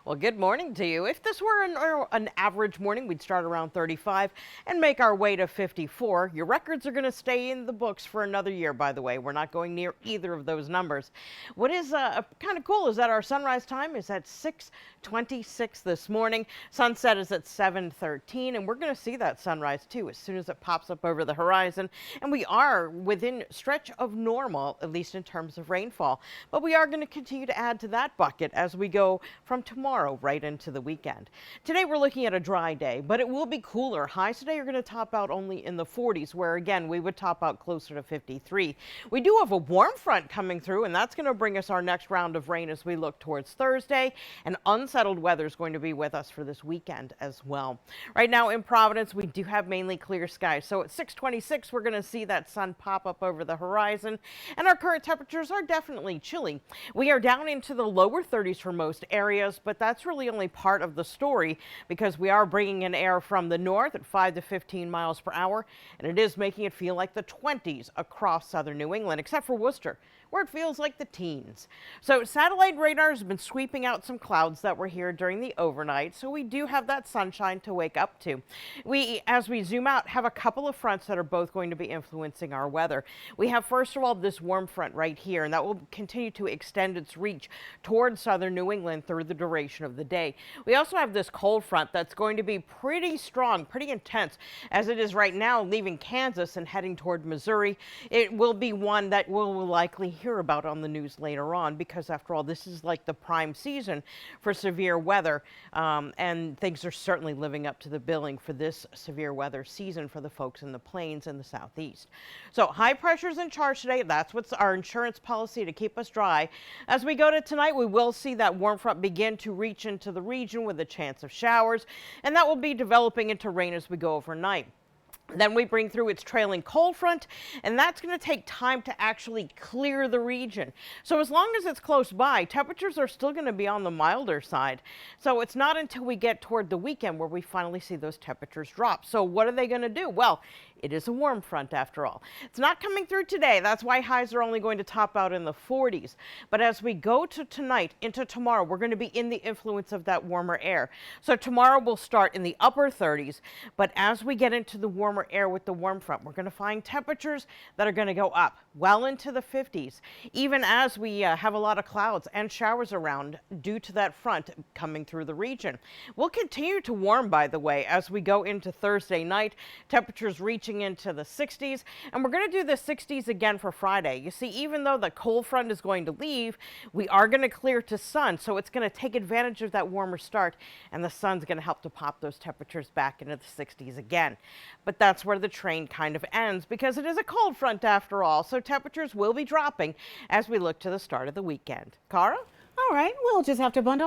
Well, good morning to you. If this were an average morning, we'd start around 35 and make our way to 54. Your records are going to stay in the books for another year, by the way. We're not going near either of those numbers. What is kind of cool is that our sunrise time is at 6:26 this morning. Sunset is at 7:13, and we're going to see that sunrise too as soon as it pops up over the horizon. And we are within stretch of normal, at least in terms of rainfall. But we are going to continue to add to that bucket as we go from tomorrow right into the weekend. Today we're looking at a dry day, but it will be cooler. Highs today are going to top out only in the 40s, where again we would top out closer to 53. We do have a warm front coming through, and that's going to bring us our next round of rain as we look towards Thursday, and unsettled weather is going to be with us for this weekend as well. Right now in Providence, we do have mainly clear skies, so at 6:26 we're going to see that sun pop up over the horizon, and our current temperatures are definitely chilly. We are down into the lower 30s for most areas, but that's really only part of the story because we are bringing in air from the north at 5 to 15 miles per hour, and it is making it feel like the 20s across southern New England, except for Worcester, where it feels like the teens. So satellite radar has been sweeping out some clouds that were here during the overnight, so we do have that sunshine to wake up to. As we zoom out, have a couple of fronts that are both going to be influencing our weather. We have, first of all, this warm front right here, and that will continue to extend its reach towards southern New England through the duration of the day. We also have this cold front that's going to be pretty strong, pretty intense, as it is right now leaving Kansas and heading toward Missouri. It will be one that we'll likely hear about on the news later on, because after all, this is like the prime season for severe weather, and things are certainly living up to the billing for this severe weather season for the folks in the plains and the southeast. So high pressure's in charge today. That's what's our insurance policy to keep us dry. As we go to tonight, we will see that warm front begin to reach into the region with a chance of showers, and that will be developing into rain as we go overnight. Then we bring through its trailing cold front, and that's going to take time to actually clear the region. So as long as it's close by, temperatures are still going to be on the milder side. So it's not until we get toward the weekend where we finally see those temperatures drop. So what are they going to do? Well, it is a warm front after all. It's not coming through today. That's why highs are only going to top out in the 40s. But as we go to tonight into tomorrow, we're going to be in the influence of that warmer air. So tomorrow will start in the upper 30s, but as we get into the warmer air with the warm front, we're going to find temperatures that are going to go up well into the 50s, even as we have a lot of clouds and showers around due to that front coming through the region. We'll continue to warm, by the way, as we go into Thursday night, temperatures reaching into the 60s, and we're going to do the 60s again for Friday. You see, even though the cold front is going to leave, we are going to clear to sun, so it's going to take advantage of that warmer start, and the sun's going to help to pop those temperatures back into the 60s again. But that's where the train kind of ends, because it is a cold front after all, so temperatures will be dropping as we look to the start of the weekend. Cara? All right, we'll just have to bundle